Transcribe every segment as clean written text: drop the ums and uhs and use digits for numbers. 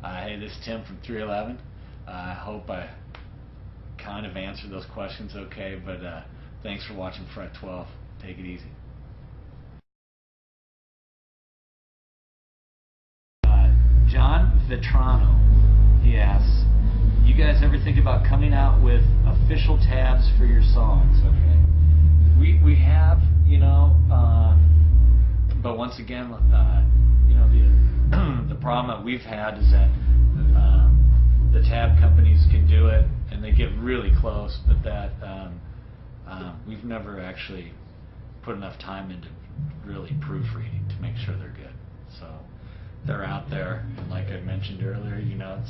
Hey, this is Tim from 311. I hope I kind of answered those questions okay, but thanks for watching Fret12. Take it easy. John Vetrano, he asks, you guys ever think about coming out with official tabs for your songs? Okay. We have, but once again, the problem that we've had is that the tab companies can do it and they get really close, but that we've never actually put enough time into really proofreading to make sure they're good. So they're out there, and like I mentioned earlier,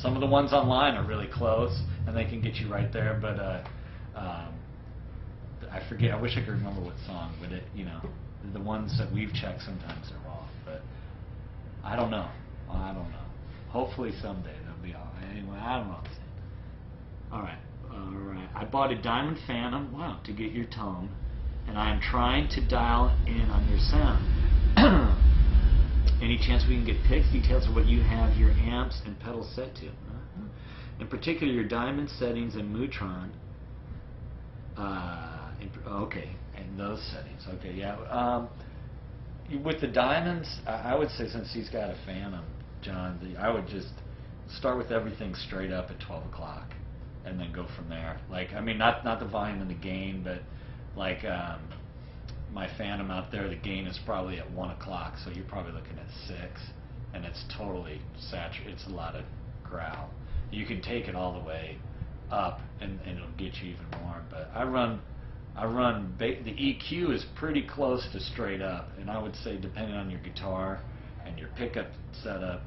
some of the ones online are really close and they can get you right there, but I forget, I wish I could remember what song, but the ones that we've checked sometimes are wrong, but I don't know. Hopefully someday they'll be all right. Anyway, I don't know what I'm saying. Alright. I bought a Diamond Phantom, wow, to get your tone, and I am trying to dial in on your sound. Any chance we can get pics, details of what you have your amps and pedals set to? In particular, your Diamond settings and Mootron. Okay, and those settings. Okay, yeah. With the Diamonds, I would say, since he's got a Phantom, John, I would just start with everything straight up at 12 o'clock and then go from there. Not the volume and the gain, but my Phantom out there, the gain is probably at 1 o'clock, so you're probably looking at 6, and it's totally saturated. It's a lot of growl. You can take it all the way up, and it'll get you even more. But the EQ is pretty close to straight up, and I would say, depending on your guitar and your pickup setup,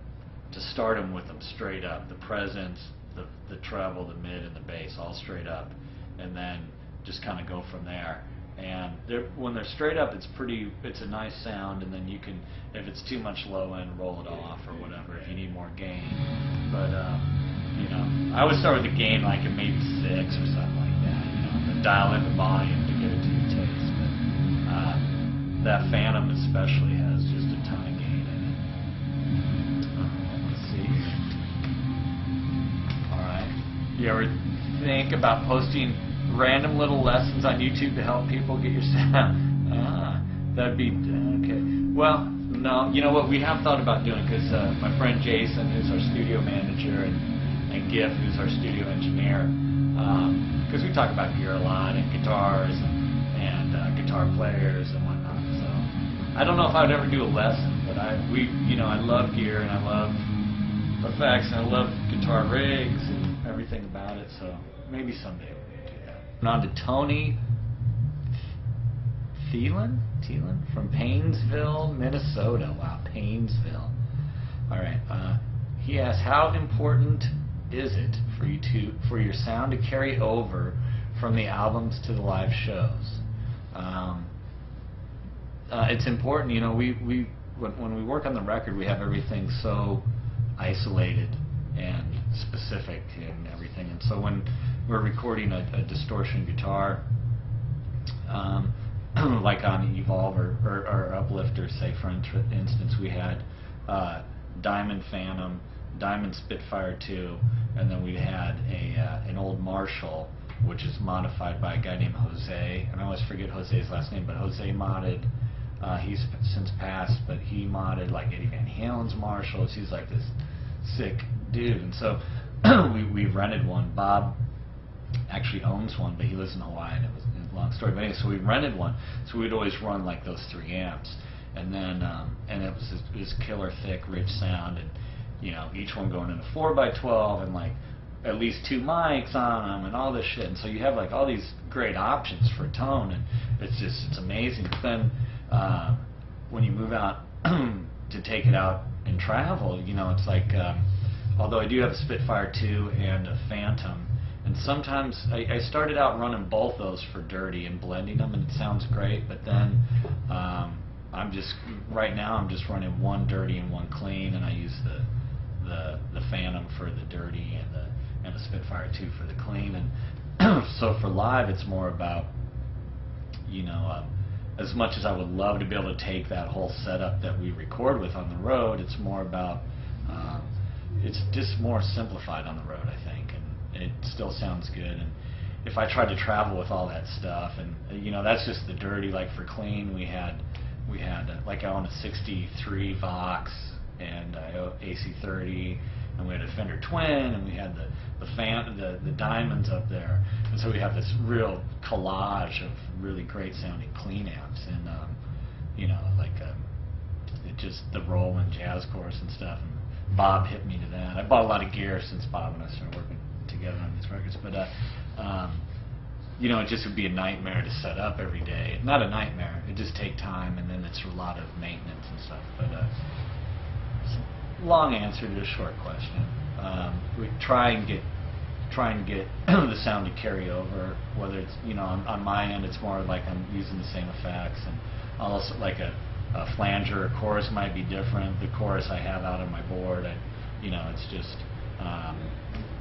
to start them with them straight up. The presence, the treble, the mid, and the bass, all straight up, and then just kind of go from there. And when they're straight up, it's a nice sound, and then you can, if it's too much low end, roll it off or whatever if you need more gain. But I would start with the gain like at maybe 6 or something like that, and dial in the volume to get it to your taste. But that Phantom especially has just a ton of gain in it. Let's see. Alright. You ever think about posting random little lessons on YouTube to help people get your sound? That'd be okay. Well, no, you know what we have thought about doing, because my friend Jason, who's our studio manager, and Giff, who's our studio engineer, because we talk about gear a lot, and guitars, and guitar players and whatnot. So I don't know if I would ever do a lesson, but I love gear, and I love effects, and I love guitar rigs and everything about it. So maybe someday we'll do that. On to Tony Thielen from Paynesville, Minnesota. Wow, Paynesville. All right. He asks, how important is it for your sound to carry over from the albums to the live shows? It's important. When we work on the record, we have everything so isolated and specific and everything, and so when we're recording a distortion guitar, like on Evolve or Uplifter, say for instance, we had Diamond Phantom, Diamond Spitfire 2, and then we had an old Marshall, which is modified by a guy named Jose, and I always forget Jose's last name, but Jose modded, he's since passed, but he modded like Eddie Van Halen's Marshalls. He's like this sick dude, and so we rented one. Bob actually owns one, but he lives in Hawaii, and it was a long story. But anyway, so we rented one, so we'd always run like those 3 amps, and then and it was this killer thick, rich sound, and each one going in a 4x12, and like at least 2 mics on them, and all this shit. And so you have like all these great options for tone, and it's amazing. But then when you move out to take it out and travel, it's like although I do have a Spitfire 2 and a Phantom, and sometimes I started out running both those for dirty and blending them, and it sounds great, but then right now I'm just running one dirty and one clean, and I use the Phantom for the dirty and the Spitfire 2 for the clean. And so for live, it's more about, as much as I would love to be able to take that whole setup that we record with on the road, it's more about it's just more simplified on the road, I think, and it still sounds good. And if I tried to travel with all that stuff, and you know, that's just the dirty. Like for clean, we had like I own a '63 Vox and AC30, and we had a Fender Twin, and we had the diamonds up there, and so we have this real collage of really great sounding clean amps, and you know, like it just the Roland jazz chorus and stuff. And Bob hit me to that. I bought a lot of gear since Bob and I started working together on these records, but you know, it just would be a nightmare to set up every day. Not a nightmare, it just take time, and then it's a lot of maintenance and stuff. But long answer to a short question. We try and get the sound to carry over. Whether it's, you know, on my end, it's more like I'm using the same effects, and also like a flanger or chorus might be different. The chorus I have out on my board, you know, it's just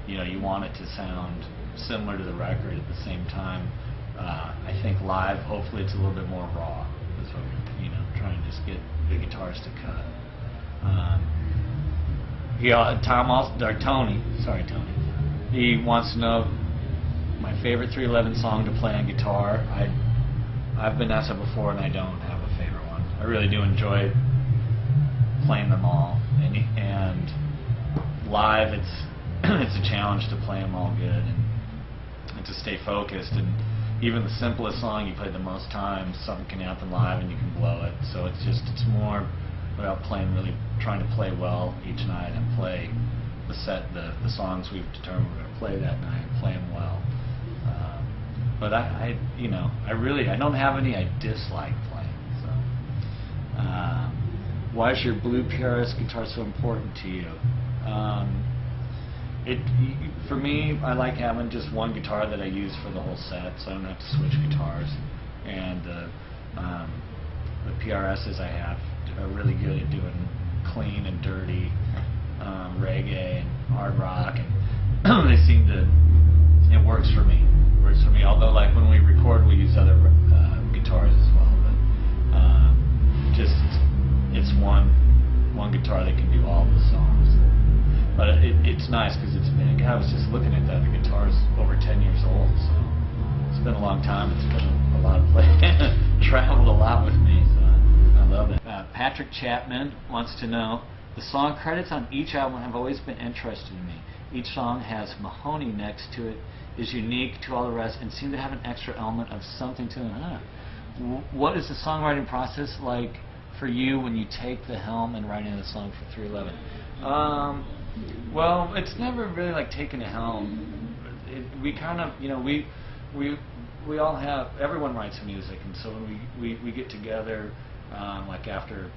you know, you want it to sound similar to the record at the same time. I think live, hopefully, it's a little bit more raw. That's what we're, you know, trying to just get the guitars to cut. Tony, he wants to know my favorite 311 song to play on guitar. I've been asked that before, and I don't have a favorite one. I really do enjoy playing them all, and live it's it's a challenge to play them all good and to stay focused. And even the simplest song you play the most times, something can happen live and you can blow it. So it's more about really trying to play well each night and play the songs we've determined we're going to play that night, play them well. But you know, I don't have any I dislike playing. So why is your blue PRS guitar so important to you? For me, I like having just one guitar that I use for the whole set, so I don't have to switch guitars. And the PRSs I have are really good at doing clean and dirty reggae and hard rock, and they seem to. It works for me. Although, like when we record, we use other guitars as well. But just it's one guitar that can do all the songs. But it's nice because it's big. I was just looking at that. The guitar's over 10 years old, so it's been a long time. It's been a lot of play. Traveled a lot with me, so I love it. Patrick Chapman wants to know, the song credits on each album have always been interesting to me. Each song has Mahoney next to it, is unique to all the rest, and seem to have an extra element of something to it. What is the songwriting process like for you when you take the helm and writing a song for 311? Well, it's never really like taking a helm. We kind of, you know, we all have, everyone writes music, and so when we get together, like after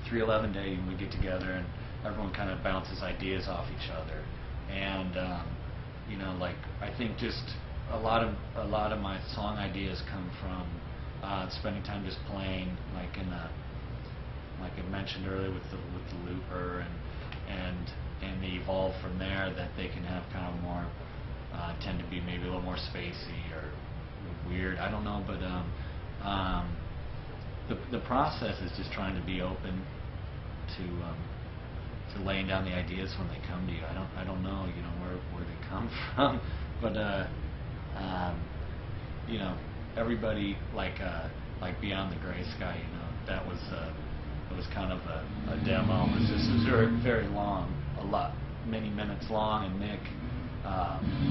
311 Day, we get together and everyone kind of bounces ideas off each other, and you know, like I think just a lot of my song ideas come from spending time just playing, like like I mentioned earlier with the looper, and they evolve from there, that they can have kind of more tend to be maybe a little more spacey or weird, I don't know, but the process is just trying to be open to laying down the ideas when they come to you. I don't know, you know, where they come from, but you know, everybody like Beyond the Gray Sky, you know, that was it was kind of a demo. It was very, very long, many minutes long, and Nick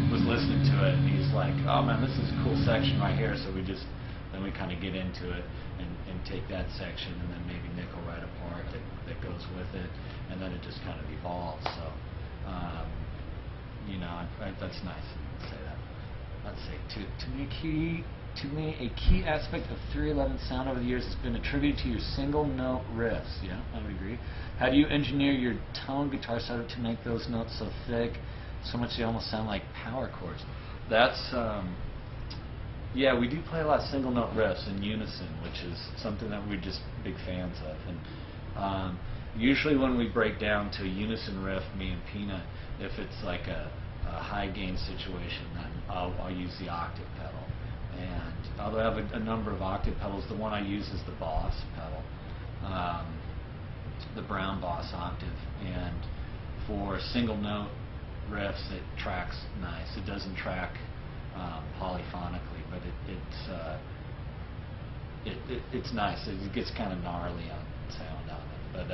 was listening to it, and he's like, oh man, this is a cool section right here. So then we kind of get into it and take that section, and then maybe Nick will write a part that goes with it, and then it just kind of evolves. So you know, that's nice to say that. Let's say to me, a key aspect of 311 sound over the years has been attributed to your single note riffs. Yeah, I would agree. How do you engineer your tone guitar setup to make those notes so thick, so much they almost sound like power chords? That's yeah, we do play a lot of single note riffs in unison, which is something that we're just big fans of. And usually when we break down to a unison riff, me and Peanut, if it's like a high gain situation, then I'll use the octave pedal. And although I have a number of octave pedals, the one I use is the Boss pedal, the Brown Boss octave. And for single note riffs, it tracks nice. It doesn't track polyphonically, but it's nice. It gets kind of gnarly on sound on it, but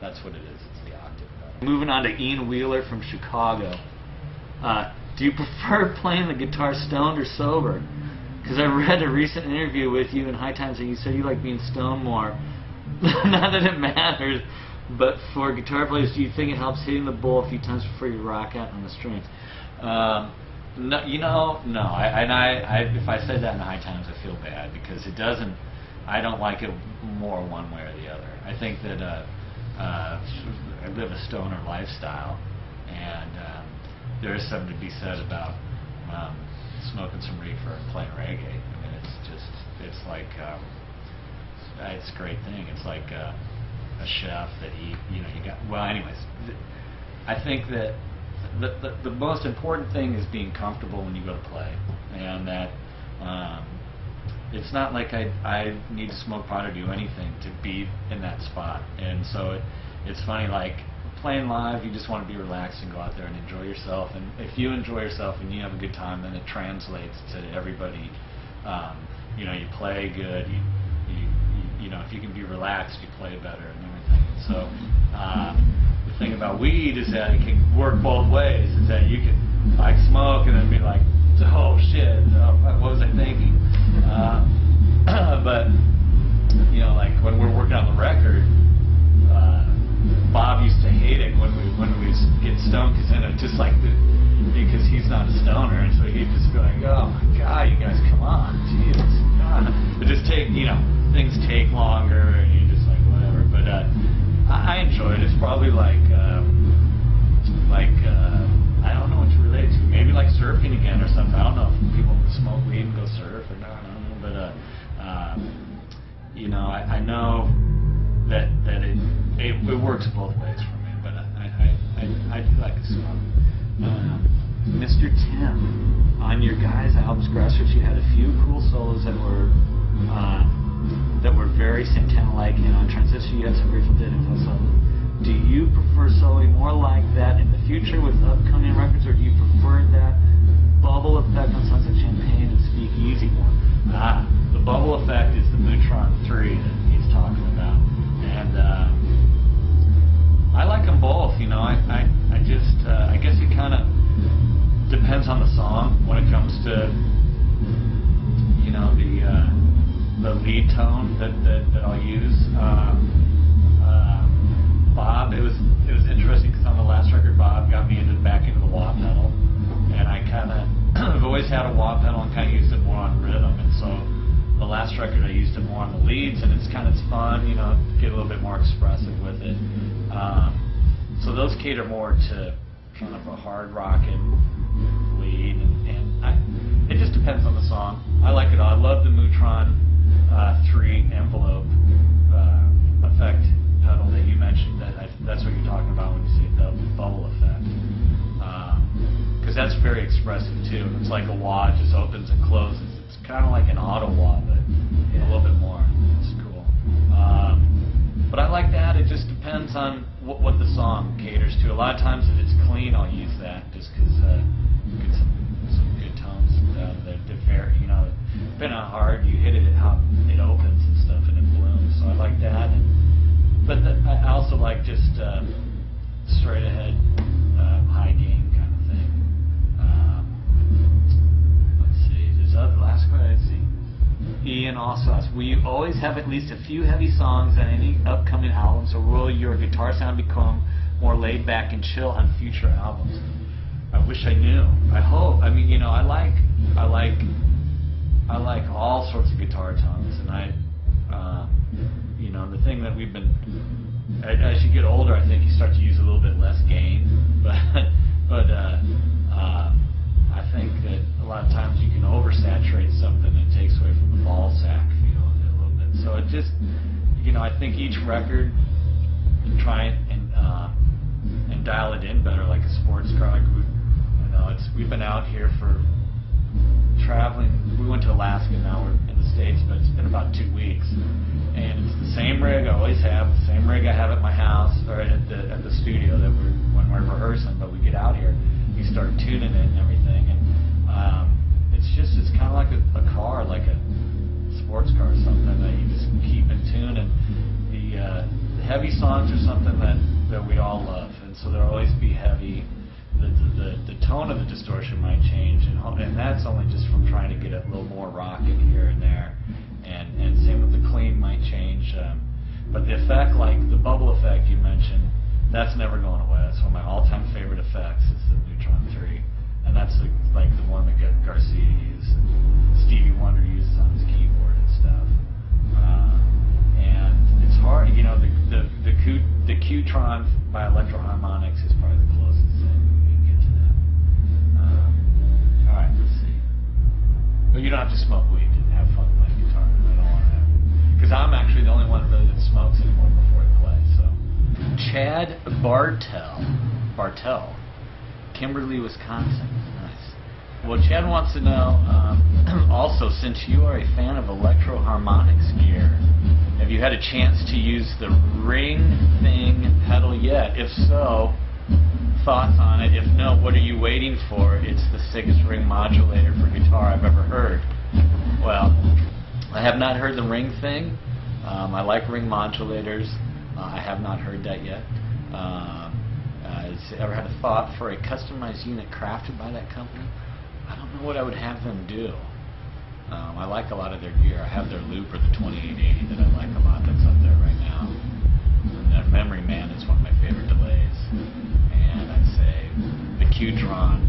that's what it is. It's the octave pedal. Moving on to Ian Wheeler from Chicago. Do you prefer playing the guitar stoned or sober? Because I read a recent interview with you in High Times and you said you like being stoned more. Not that it matters, but for guitar players, do you think it helps hitting the bowl a few times before you rock out on the strings? No, no. If I said that in High Times, I feel bad because it doesn't. I don't like it more one way or the other. I think that I live a stoner lifestyle, and there is something to be said about smoking some reefer and playing reggae. I mean, it's like it's a great thing. It's like a chef that you got. Well, anyways, I think that the most important thing is being comfortable when you go to play, and that it's not like I need to smoke pot or do anything to be in that spot. And so it's funny, like playing live, you just want to be relaxed and go out there and enjoy yourself. And if you enjoy yourself and you have a good time, then it translates to everybody. You play good. If you can be relaxed, you play better and everything. So the thing about weed is that it can work both ways. Is that you can like smoke and then be like, oh shit, what was I thinking? But like when we're working on the record, Bob used to hate it when we get stoned because he's not a stoner, and so he'd just be like, oh my god, you guys, come on, Jesus, God. But just things take longer, and you're just like whatever. But I enjoy it. It's probably like I don't know what to relate to. Maybe like surfing again or something. I don't know if people smoke weed and go surf or not. I don't know, but I know that it works both ways for me. But I do like to smoke. Mr. Tim, on your guys' albums, Grassroots, you had a few cool solos that were very Santana-like. On Transistor, you had some Grateful Dead influence. Do you prefer soloing more like that in the future with upcoming records, or do you prefer that bubble effect on songs like Champagne and Speak Easy one? The bubble effect is the Neutron 3 that he's talking about, and I like them both. I guess it kind of depends on the song when it comes to the lead tone that I'll use. Bob, it was interesting because on the last record, Bob got me back into the wah pedal, and I kind of I've always had a wah pedal and kind of used it more on rhythm, and so the last record I used it more on the leads, and it's fun, get a little bit more expressive with it. So those cater more to kind of a hard rockin' lead, and it just depends on the song. I like it all. I love the Neutron 3 envelope effect pedal that you mentioned. That's what you're talking about when you say the bubble effect, because that's very expressive too. It's like a wah, it just opens and closes. It's kind of like an auto wah, but a little bit more. It's cool. But I like that. It just depends on what the song caters to. A lot of times, if it's clean, I'll use that just because get some good tones. They're very, depending on how hard you hit it, how it opens and stuff, and it blooms. So I like that. But I also like just straight ahead, high gain kind of thing. Let's see. There's other last question. Let's see. Ian also asks, will you always have at least a few heavy songs on any upcoming albums, or will your guitar sound become more laid back and chill on future albums? I wish I knew. I hope. I mean, I like all sorts of guitar tones, and the thing that we've been, as you get older, I think you start to use a little bit less gain, but I think that a lot of times you can oversaturate something that takes away from the ball sack feel a little bit. So it just, I think each record, and try and dial it in better, like a sports car. Like we've been out here for traveling. We went to Alaska, now we're in the States, but it's been about 2 weeks. And it's the same rig I always have, the same rig I have at my house, or at the studio that when we're rehearsing, but we get out here, you start tuning it and everything. And it's kind of like a car, like a sports car or something that you just keep in tune. And the heavy songs are something that we all love, and so there'll always be heavy. The tone of the distortion might change, and that's only just from trying to get a little more rock in here and there, and same with the clean might change. But the effect, like the bubble effect you mentioned, that's never going away. That's one of my all-time favorite effects. Is the Neutron 3, and that's like the one that Garcia used, and Stevie Wonder uses on his keyboard and stuff. And it's hard, you know, the Qtron by Electro Harmonics is probably the closest thing we can get to that. All right, let's see. But you don't have to smoke weed to have fun playing guitar. I don't want to, because I'm actually the only one really that smokes anymore before I play. So, Chad Bartell, Kimberly, Wisconsin. Nice. Well, Chad wants to know, also, since you are a fan of Electro Harmonics gear, have you had a chance to use the Ring Thing pedal yet? If so, thoughts on it. If no, what are you waiting for? It's the sickest ring modulator for guitar I've ever heard. Well, I have not heard the Ring Thing. I like ring modulators. I have not heard that yet. Has ever had a thought for a customized unit crafted by that company? I don't know what I would have them do. I like a lot of their gear. I have their looper, the 2880, that I like a lot. That's up there right now. And their Memory Man is one of my favorite delays. And I'd say the Qtron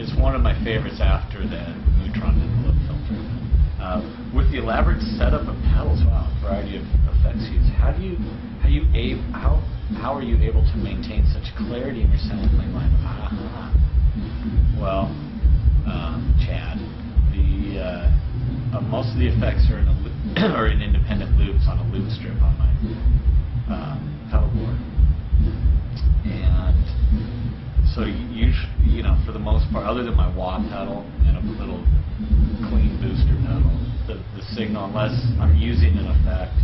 is one of my favorites after the Neutron envelope filter. With the elaborate setup of pedals, wow, a variety of effects used. How are you able to maintain such clarity in your sampling line? Well, Chad, most of the effects are in independent loops on a loop strip on my pedal board, and so you know, for the most part, other than my wah pedal and a little clean booster pedal, the signal, unless I'm using an effect,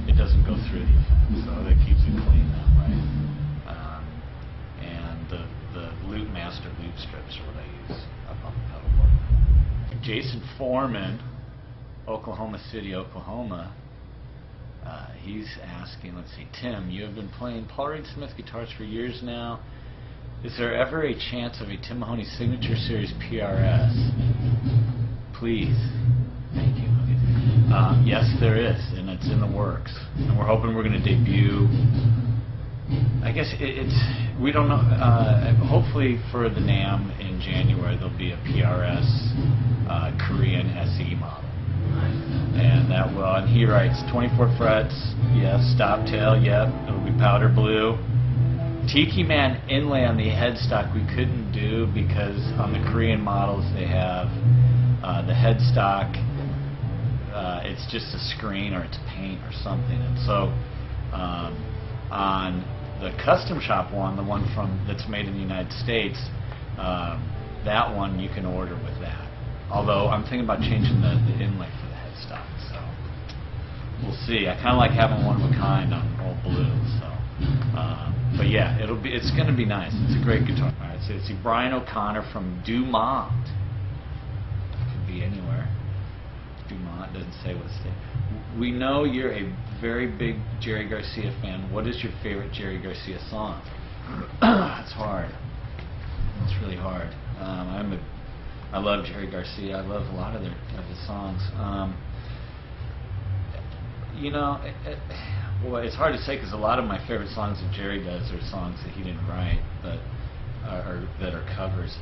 it doesn't go through the effect, so that keeps it clean that way. And the Loop Master loop strips are what I use up on the pedal board. Jason Foreman, Oklahoma City, Oklahoma. He's asking, let's see, Tim, you have been playing Paul Reed Smith guitars for years now. Is there ever a chance of a Tim Mahoney Signature Series PRS? Please. Thank you. Yes, there is, and it's in the works. And we're hoping we're going to debut. I guess we don't know. Hopefully for the NAMM in January, there'll be a PRS Korean SE model. And that will, and he writes 24 frets, yes, stop tail, yep, it'll be powder blue. Tiki Man inlay on the headstock we couldn't do because on the Korean models they have the headstock, it's just a screen or it's paint or something. And so on the custom shop one, the one that's made in the United States, that one you can order with that. Although I'm thinking about changing the inlay for the headstock, so we'll see. I kind of like having one of a kind on all blue, so. But yeah, it's going to be nice. It's a great guitar. All right, so it's Brian O'Connor from Dumont. Could be anywhere. Dumont doesn't say what state. We know you're a very big Jerry Garcia fan. What is your favorite Jerry Garcia song? It's hard. It's really hard. I love Jerry Garcia. I love a lot of his songs. You know, well, it's hard to say because a lot of my favorite songs that Jerry does are songs that he didn't write, but that are covers.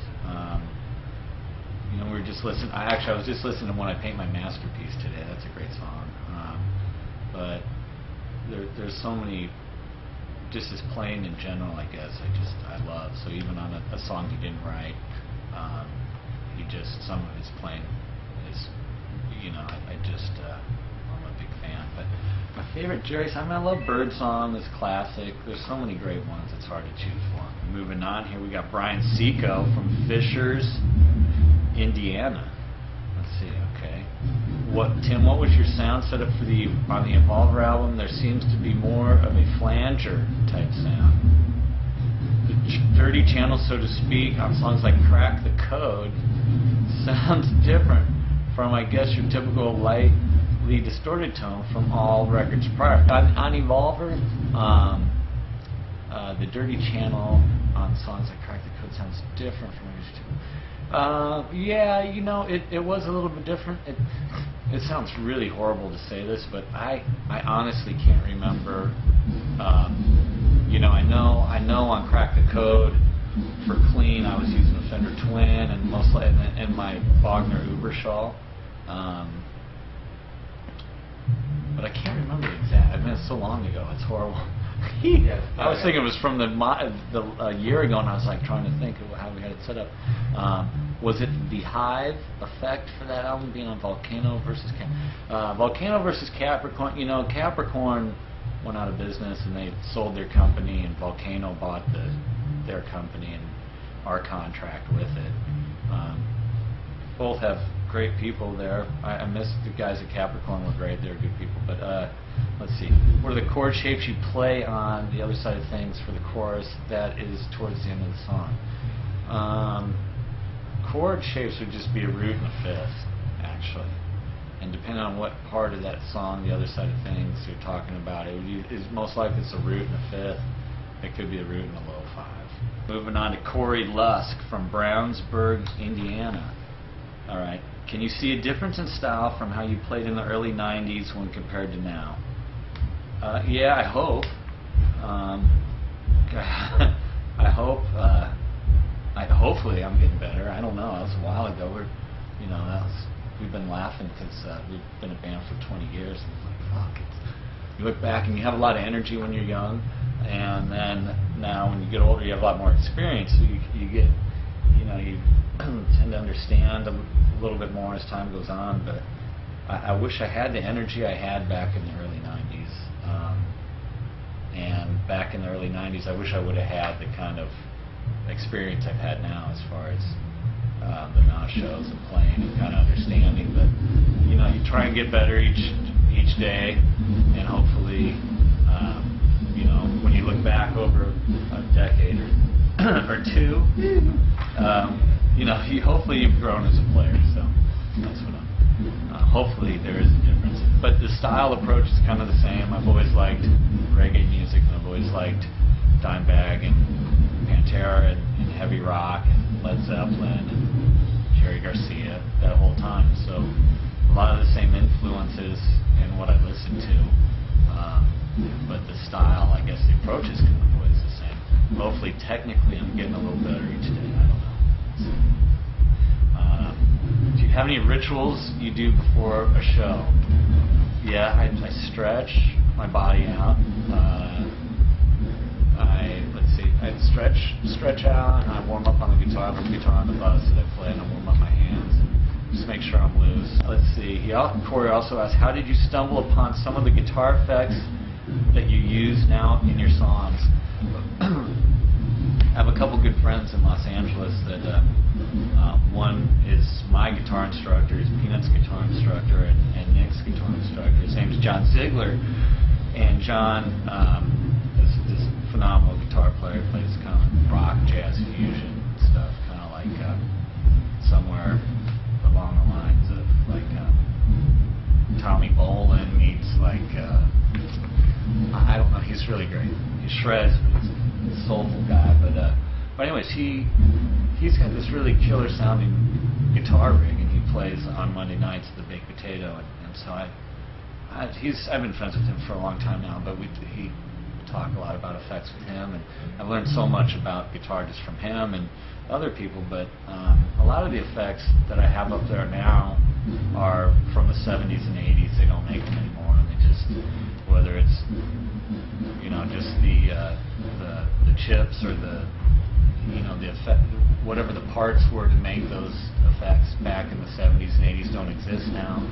You know, we were just listening. I was just listening to When I Paint My Masterpiece today. That's a great song. But there's so many. Just his playing in general, I guess. I love. So even on a song he didn't write, some of his playing is, you know, I'm a big fan. But my favorite Jerry song, I love Birdsong, it's classic. There's so many great ones, it's hard to choose one. Moving on here, we got Brian Seco from Fishers, Indiana. Let's see, okay. Tim, what was your sound setup for on the Evolver album? There seems to be more of a flanger type sound. The dirty channel, so to speak, on songs like Crack the Code sounds different from, I guess, your typical lightly distorted tone from all records prior. On Evolver, the dirty channel on songs like Crack the Code sounds different from records too. Yeah, you know, it was a little bit different. It sounds really horrible to say this, but I honestly can't remember. You know, I know on Crack the Code for clean I was using a Fender Twin and mostly in my Wagner Uberschall. But I can't remember the exact. I mean, it's so long ago. It's horrible. I was thinking it was from a year ago, and I was like trying to think of how we had it set up. Was it the Hive effect for that album being on Volcano versus Capricorn? You know, Capricorn went out of business and they sold their company, and Volcano bought their company and our contract with it. Both have great people there. I miss the guys at Capricorn. Were great. They were good people. But let's see. What are the chord shapes you play on the other side of things for the chorus? That is towards the end of the song. Chord shapes would just be a root and a fifth, actually. And depending on what part of that song, the other side of things you're talking about, it's most likely it's a root and a fifth. It could be a root and a low five. Moving on to Corey Lusk from Brownsburg, Indiana. All right. Can you see a difference in style from how you played in the early 90s when compared to now? Yeah, I hope. I hope. Hopefully I'm getting better. I don't know. That was a while ago. We've been laughing because we've been a band for 20 years. And it's like, fuck. You look back and you have a lot of energy when you're young, and then now when you get older, you have a lot more experience. So you get, you tend to understand a little bit more as time goes on. But I wish I had the energy I had back in the early 90s. And back in the early 90s, I wish I would have had the kind of experience I've had now as far as the now shows and playing and kind of understanding. But you try and get better each day, and hopefully, when you look back over a decade or two, hopefully you've grown as a player. So that's what hopefully there is a difference. But the style approach is kind of the same. I've always liked reggae music, and I've always liked Dimebag and Pantera and heavy rock and Led Zeppelin and Jerry Garcia that whole time. So a lot of the same influences in what I listen to, but the style, I guess the approach is kind of always the same. Hopefully technically I'm getting a little better each day. I don't know. Do you have any rituals you do before a show? Yeah, I stretch my body out. I'd stretch out, and I warm up on the guitar. I have a guitar on the bus that I play, and I warm up my hands and just make sure I'm loose. Let's see. Corey also asked, how did you stumble upon some of the guitar effects that you use now in your songs? I have a couple good friends in Los Angeles that one is my guitar instructor, is Peanut's guitar instructor, and Nick's guitar instructor. His name is John Ziegler, and John is this phenomenal guitar player. He plays kind of rock, jazz, fusion stuff, kind of like somewhere along the lines of like Tommy Bolin meets like I don't know. He's really great. He shreds, but he's a soulful guy. But anyways, he's got this really killer sounding guitar rig, and he plays on Monday nights at the Baked Potato, and so I've been friends with him for a long time now, but he talk a lot about effects with him, and I've learned so much about guitar just from him and other people. But a lot of the effects that I have up there now are from the 70s and 80s. They don't make them anymore, and they just, whether it's just the chips or the effect, whatever the parts were to make those effects back in the 70s and 80s don't exist now.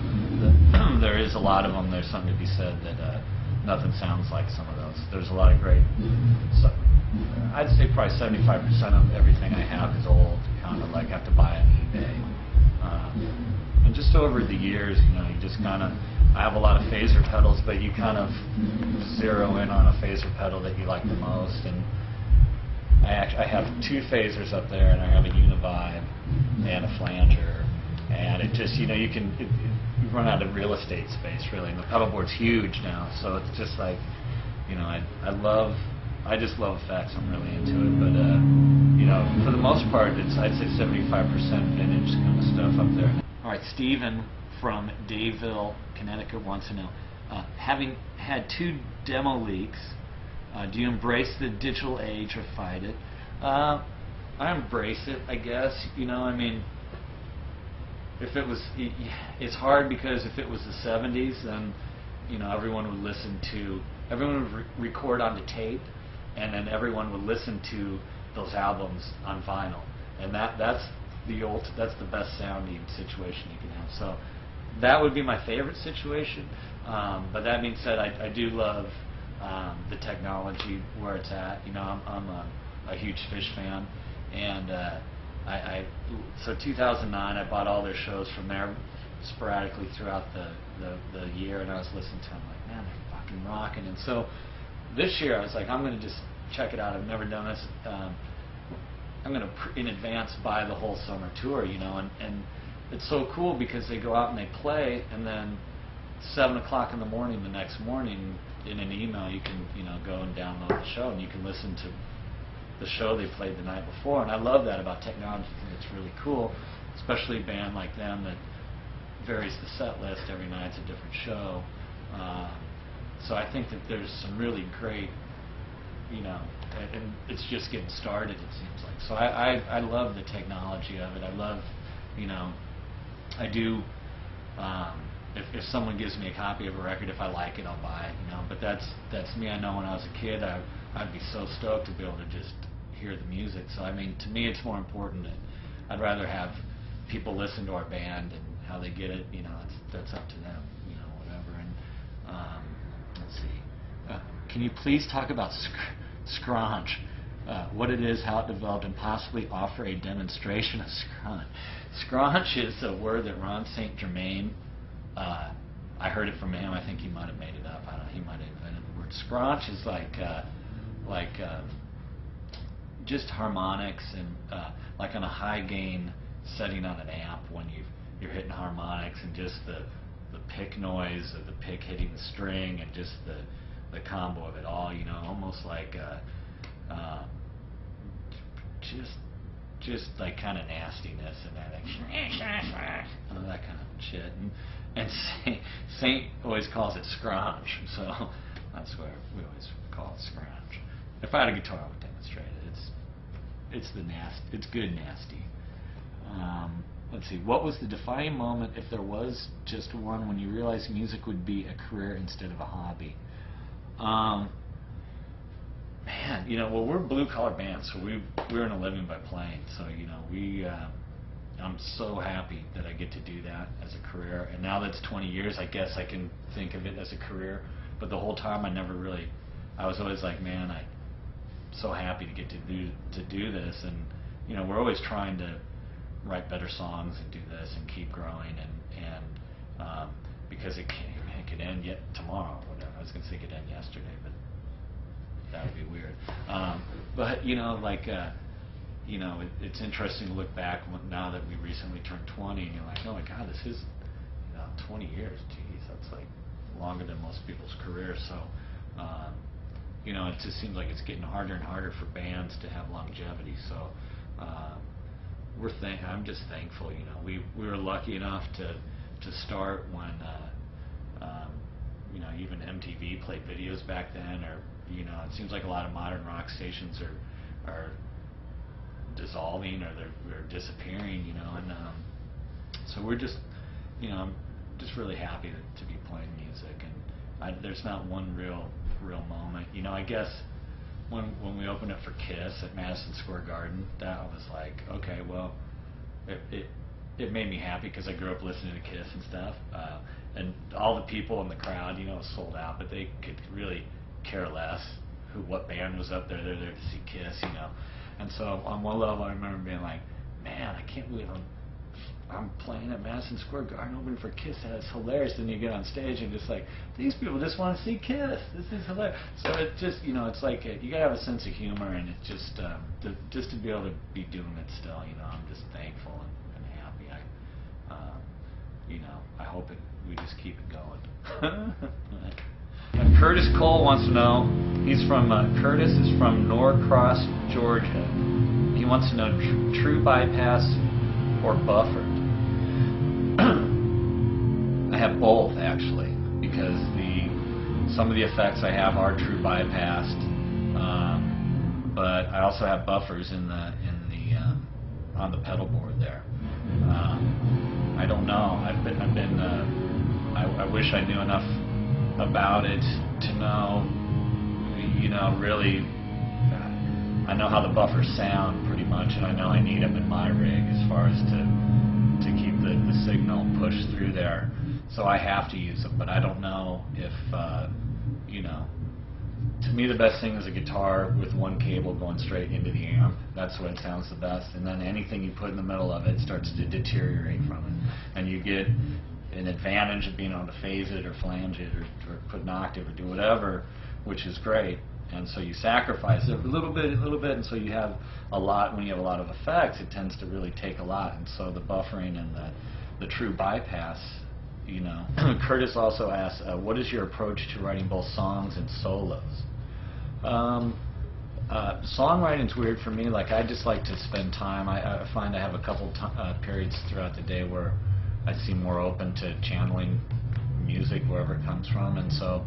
There is a lot of them. There's something to be said that nothing sounds like some of those. There's a lot of great, I'd say probably 75% of everything I have is old, kind of like I have to buy on eBay. And And just over the years, you know, you just kind of, I have a lot of phaser pedals, but you kind of zero in on a phaser pedal that you like the most. And I have 2 phasers up there, and I have a Univibe and a flanger. And it just, you know, you run out of real estate space, really. And the pedal board's huge now, so it's just like, you know, I just love effects. I'm really into it. But, you know, for the most part, I'd say 75% vintage kind of stuff up there. All right, Steven from Dayville, Connecticut wants to know, having had 2 demo leaks, do you embrace the digital age or fight it? I embrace it, I guess. You know, I mean, if it was, it's hard because if it was the 70s, then, you know, everyone would record onto tape, and then everyone would listen to those albums on vinyl, and that's the best sounding situation you can have. So that would be my favorite situation. But that being said, I do love the technology where it's at. You know, I'm a huge Fish fan, and so 2009 I bought all their shows from there sporadically throughout the year, and I was listening to them like, man, they're fucking rocking. And so this year I was like, I'm going to just check it out. I've never done this. I'm going to in advance buy the whole summer tour, you know, and it's so cool because they go out and they play, and then 7 o'clock in the morning the next morning in an email you can, you know, go and download the show, and you can listen to the show they played the night before. And I love that about technology. I think it's really cool, especially a band like them that varies the set list every night. It's a different show. So I think that there's some really great, you know, and it's just getting started, it seems like. So I love the technology of it. I love, you know, I do, if someone gives me a copy of a record, if I like it, I'll buy it, you know. But that's me. I know when I was a kid, I'd be so stoked to be able to just hear the music. So I mean, to me, it's more important that I'd rather have people listen to our band and how they get it. You know, that's up to them. You know, whatever. And let's see. Can you please talk about scrunch? What it is, how it developed, and possibly offer a demonstration of scrunch. Scrunch is a word that Ron St. Germain, I heard it from him. I think he might have made it up. I don't know. He might have invented the word. Scrunch is like just harmonics, and like on a high gain setting on an amp when you're hitting harmonics, and just the pick noise of the pick hitting the string, and just the combo of it all. You know, almost like just like kind of nastiness and that, like, that kind of shit. And Saint always calls it scrunch, so that's where we always call it scrunch. If I had a guitar, I would demonstrate it. It's good nasty. Let's see. What was the defining moment, if there was just one, when you realized music would be a career instead of a hobby? Man, you know, well, we're a blue-collar band, so we earn a living by playing. So, you know, I'm so happy that I get to do that as a career. And now that it's 20 years, I guess I can think of it as a career. But the whole time, I was always like, man, I'm so happy to get to do this. And, you know, we're always trying to write better songs and do this and keep growing. And because it could end yet tomorrow or whatever. I was going to say it could end yesterday, but that would be weird. But, you know, like, you know, it's interesting to look back now that we recently turned 20, and you're like, oh my God, this is, you know, 20 years. Geez, that's like longer than most people's careers. So, you know, it just seems like it's getting harder and harder for bands to have longevity. So, I'm just thankful. You know, we were lucky enough to start when, you know, even MTV played videos back then, or, you know, it seems like a lot of modern rock stations are dissolving, or they're disappearing, you know, and so we're just, you know, I'm just really happy to be playing music, and there's not one real moment, you know. I guess when we opened up for Kiss at Madison Square Garden, that was like, okay, well, it made me happy because I grew up listening to Kiss and stuff, and all the people in the crowd, you know, was sold out, but they could really care less what band was up there. They're there to see Kiss, you know. And so on one level, I remember being like, man, I can't believe I'm I'm playing at Madison Square Garden opening for Kiss, and it's hilarious. Then you get on stage and just like, these people just want to see Kiss. This is hilarious. So it just, you know, it's like you gotta have a sense of humor, and it's just just to be able to be doing it still. You know, I'm just thankful and happy. You know, I hope we just keep it going. And Curtis Cole wants to know. He's from Curtis is from Norcross, Georgia. He wants to know true bypass or buffered. I have both actually, because some of the effects I have are true bypassed, but I also have buffers on the pedal board there. I don't know. I wish I knew enough about it to know, you know, really. I know how the buffers sound pretty much, and I know I need them in my rig as far as to keep the signal pushed through there. So I have to use them, but I don't know if, you know, to me the best thing is a guitar with one cable going straight into the amp. That's when it sounds the best, and then anything you put in the middle of it starts to deteriorate from it. And you get an advantage of being able to phase it or flange it or put an octave or do whatever, which is great. And so you sacrifice it a little bit, and so you have a lot. When you have a lot of effects, it tends to really take a lot. And so the buffering and the true bypass, you know. Curtis also asks, what is your approach to writing both songs and solos? Songwriting's weird for me. Like, I just like to spend time. I find I have a couple periods throughout the day where I seem more open to channeling music wherever it comes from, and so.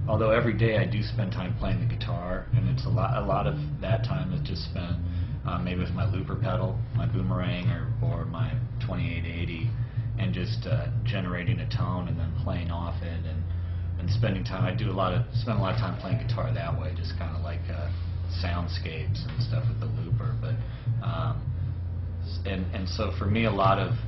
Although every day I do spend time playing the guitar, and it's a lot of that time is just spent maybe with my looper pedal, my boomerang, or my 2880, and just generating a tone and then playing off it, and spending time. I spend a lot of time playing guitar that way, just kind of like soundscapes and stuff with the looper. But and so for me, a lot of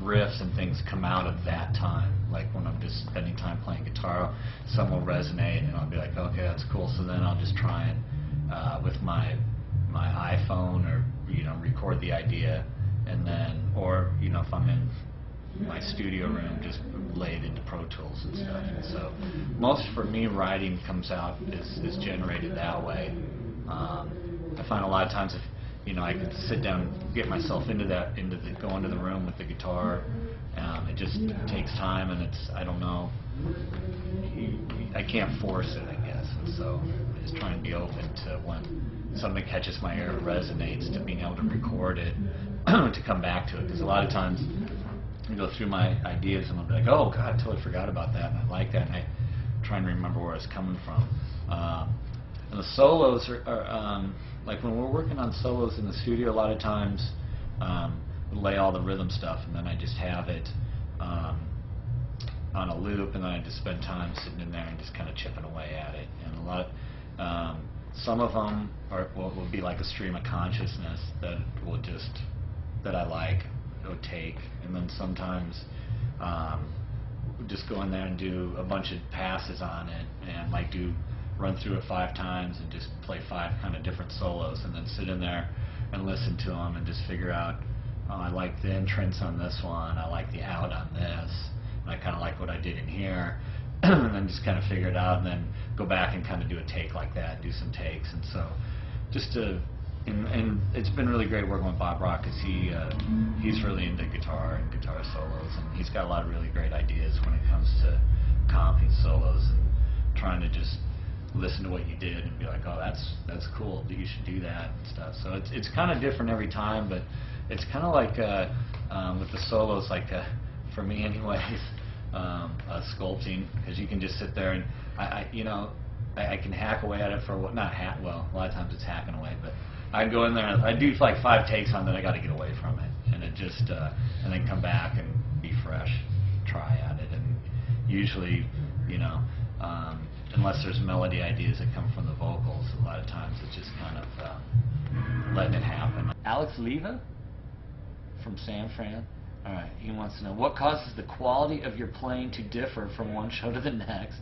riffs and things come out of that time. Like when I'm just spending time playing guitar, some will resonate, and I'll be like, okay, that's cool. So then I'll just try and with my iPhone, or you know, record the idea, and then, or you know, if I'm in my studio room, just lay it into Pro Tools and stuff. And so most for me, writing comes out is generated that way. I find a lot of times if you know, I can sit down and get myself go into the room with the guitar. It just takes time, and I don't know, I can't force it, I guess. And so I just try and be open to when something catches my ear or resonates, to being able to record it, to come back to it. Because a lot of times I go through my ideas and I'll be like, oh God, I totally forgot about that, and I like that, and I try and remember where it's coming from. And the solos are like when we're working on solos in the studio, a lot of times we'll lay all the rhythm stuff, and then I just have it on a loop, and then I just spend time sitting in there and just kind of chipping away at it. And some of them will be like a stream of consciousness that I like, it would take, and then sometimes we'll just go in there and do a bunch of passes on it, and like run through it 5 times and just play 5 kind of different solos, and then sit in there and listen to them and just figure out, oh, I like the entrance on this one, I like the out on this, and I kind of like what I did in here, and then just kind of figure it out, and then go back and kind of do a take like that, do some takes. And so and it's been really great working with Bob Rock, because he's really into guitar and guitar solos, and he's got a lot of really great ideas when it comes to comping solos, and trying to just listen to what you did and be like, oh, that's cool, you should do that and stuff. So it's kind of different every time, but it's kind of like with the solos, like for me anyways, sculpting, because you can just sit there and I can hack away at it for what, not hack, well, a lot of times it's hacking away, but I go in there and I do like 5 takes on that, I got to get away from it, and it just and then come back and be fresh, try at it, and usually, unless there's melody ideas that come from the vocals, a lot of times it's just kind of letting it happen. Alex Leva from San Fran. All right, he wants to know, what causes the quality of your playing to differ from one show to the next?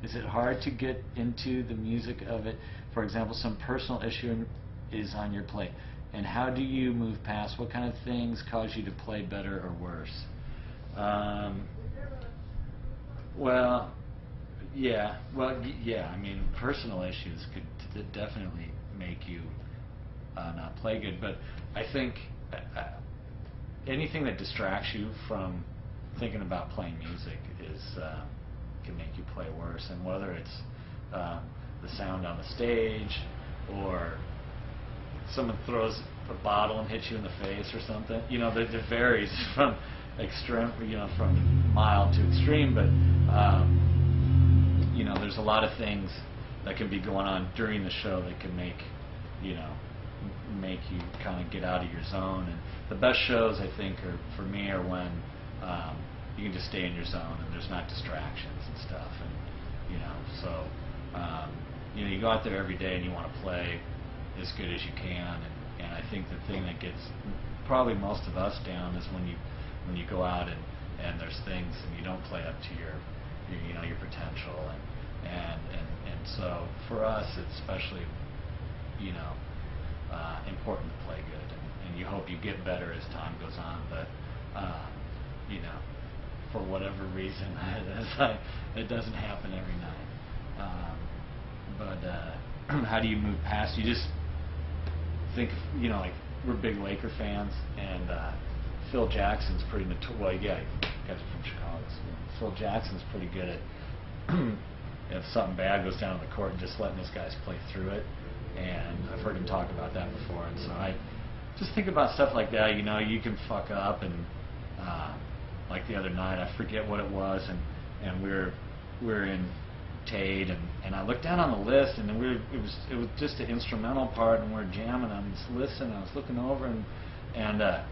Is it hard to get into the music of it? For example, some personal issue is on your plate. and how do you move past? What kind of things cause you to play better or worse? Well, yeah. I mean, personal issues could definitely make you not play good. But I think anything that distracts you from thinking about playing music can make you play worse. And whether it's the sound on the stage, or someone throws a bottle and hits you in the face or something, it varies from extreme, from mild to extreme. But there's a lot of things that can be going on during the show that can make you kind of get out of your zone. And the best shows, I think, for me, are when you can just stay in your zone and there's not distractions and stuff. And so you go out there every day and you want to play as good as you can. And I think the thing that gets probably most of us down is when you go out and there's things and you don't play up to your potential. And so for us, it's especially important to play good, and you hope you get better as time goes on. But for whatever reason, it doesn't happen every night. But how do you move past? You just think, like, we're big Laker fans, and Phil Jackson's pretty well, yeah, you guys are from Chicago, so Phil Jackson's pretty good at if something bad goes down on the court, just letting his guys play through it. And I've heard him talk about that before, and so I just think about stuff like that. You can fuck up, and like the other night, I forget what it was, and we're in Tate, and I looked down on the list, and it was just an instrumental part, and we're jamming on this list, and I was looking over, and for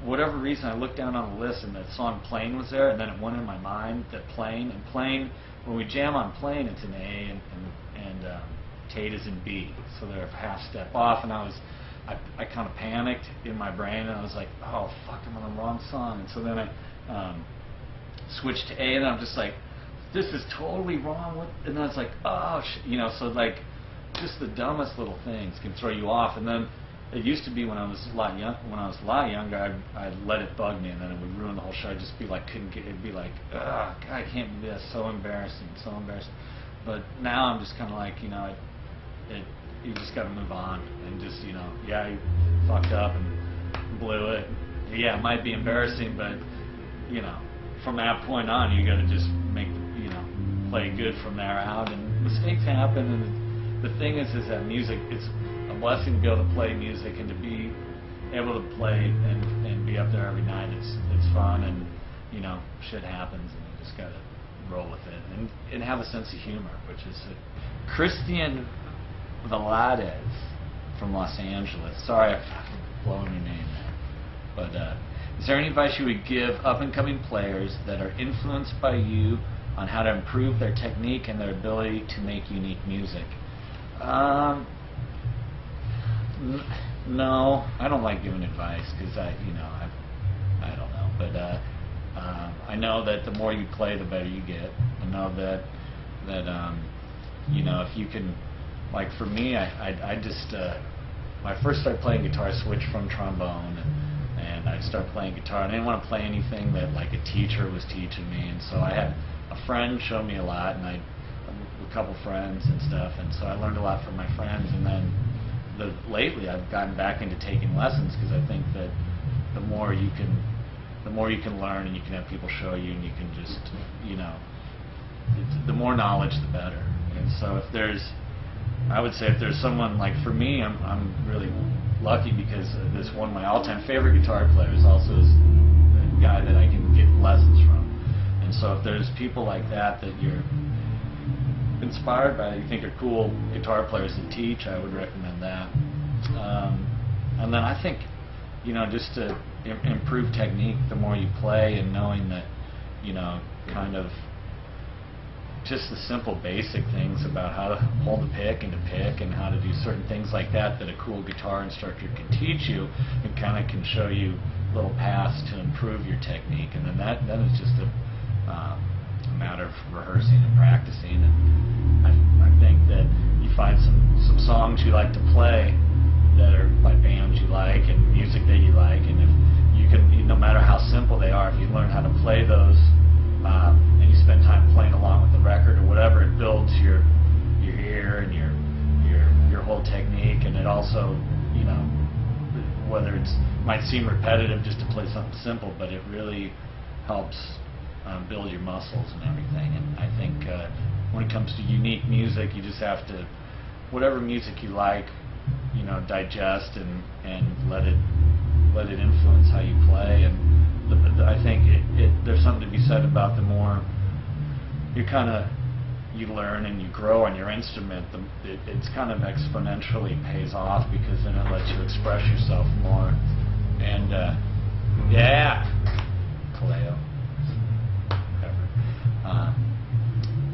whatever reason, I looked down on the list, and that song "Plane" was there, and then it went in my mind that Plane, when we jam on Plane, it's an A, and Tate is in B, so they're a half step off, and I kind of panicked in my brain, and I was like, oh fuck, I'm on the wrong song. And so then I switched to A, and I'm just like, this is totally wrong. And then I was like, oh shit, so like just the dumbest little things can throw you off. And then it used to be when I was a lot younger, I'd let it bug me, and then it would ruin the whole show. I'd just be like, it'd be like, oh God, I can't do this, so embarrassing. But now I'm just kind of like, you just got to move on and just, yeah, you fucked up and blew it. Yeah, it might be embarrassing, but, from that point on, you got to just play good from there out. And mistakes happen, and the thing is that music, it's a blessing to be able to play music and to be able to play and be up there every night. It's fun, and, shit happens, and you just got to roll with it and have a sense of humor, which is Christian Velades from Los Angeles. Sorry I'm fucking blowing your name there. But is there any advice you would give up-and-coming players that are influenced by you on how to improve their technique and their ability to make unique music? No, I don't like giving advice, because I don't know. But I know that the more you play, the better you get. I know that if you can. Like for me, I just when I first started playing guitar, I switched from trombone, and I started playing guitar. And I didn't want to play anything that like a teacher was teaching me, and so I had a friend show me a lot, and a couple friends and stuff, and so I learned a lot from my friends. And then lately, I've gotten back into taking lessons, because I think that the more you can learn, and you can have people show you, and you can just the more knowledge, the better. And so I would say if there's someone, like for me, I'm really lucky, because this one of my all-time favorite guitar players also is a guy that I can get lessons from. And so if there's people like that you're inspired by, you think are cool guitar players to teach, I would recommend that. And then I think, just to improve technique, the more you play, and knowing that, kind of just the simple basic things about how to hold the pick and to pick, and how to do certain things like that a cool guitar instructor can teach you, and kind of can show you little paths to improve your technique. And then it's just a matter of rehearsing and practicing. And I think that you find some songs you like to play that are by bands you like, technique, and it also, you know, whether it's might seem repetitive just to play something simple, but it really helps build your muscles and everything. And I think when it comes to unique music, you just have to, whatever music you like, you know, digest and let it influence how you play. And I think there's something to be said about the more you learn and you grow on your instrument, it's kind of exponentially pays off, because then it lets you express yourself more. And yeah, Kaleo,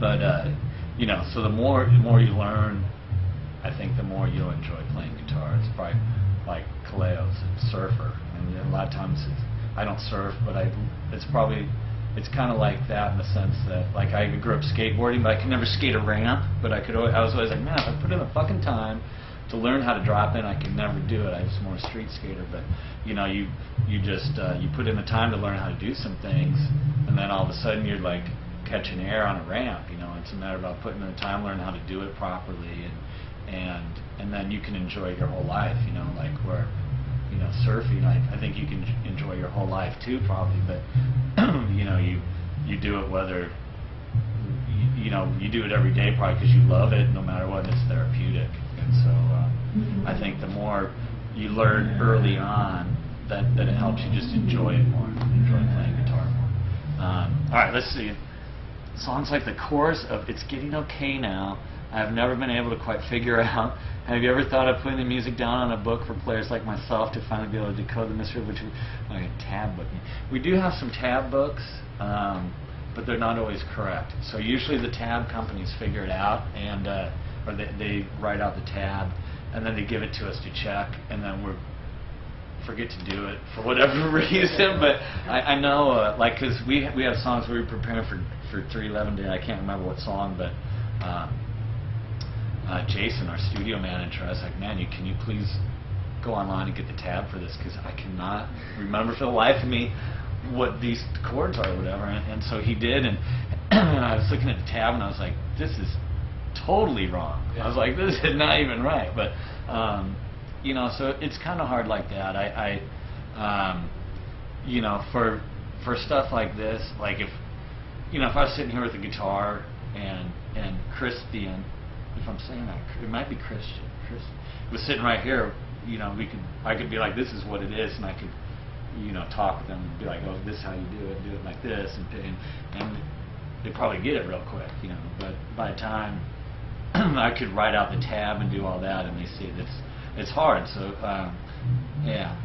whatever. You know, so the more you learn, I think the more you'll enjoy playing guitar. It's probably like Kaleo's a surfer, and a lot of times I don't surf, but it's kind of like that in the sense that, like, I grew up skateboarding, but I could never skate a ramp. But I was always like, man, if I put in the fucking time to learn how to drop in, I could never do it. I was more a street skater. But you know, you just you put in the time to learn how to do some things, and then all of a sudden you're like catching air on a ramp. You know, it's a matter about putting in the time, learning how to do it properly, and then you can enjoy your whole life. You know, like where, you know, surfing, I think you can enjoy your whole life too, probably, but you know, you do it whether you know, you do it every day probably because you love it, no matter what. It's therapeutic. And so I think the more you learn early on, that it helps you just enjoy it more, enjoy playing guitar more. All right, let's see. Songs like the chorus of "It's Getting Okay Now," I've never been able to quite figure out. Have you ever thought of putting the music down on a book for players like myself to finally be able to decode the mystery of which like a tab book? We do have some tab books, but they're not always correct. So usually the tab companies figure it out, and or they write out the tab, and then they give it to us to check, and then we forget to do it for whatever reason. But I know, like, because we have songs we were preparing for 311 Day. I can't remember what song, but Jason, our studio manager, I was like, man, can you please go online and get the tab for this, because I cannot remember for the life of me what these chords are or whatever. And so he did, and I was looking at the tab and I was like, this is totally wrong. I was like, this is not even right. But you know, so it's kind of hard like that. You know, for stuff like this, like if I was sitting here with a guitar and Christian, if I'm saying that, it might be Christian. Was sitting right here, you know, I could be like, this is what it is, and I could, you know, talk with them and be like, oh, this is how you do it like this, and they probably get it real quick, you know. But by the time I could write out the tab and do all that, and they see it's hard. So yeah.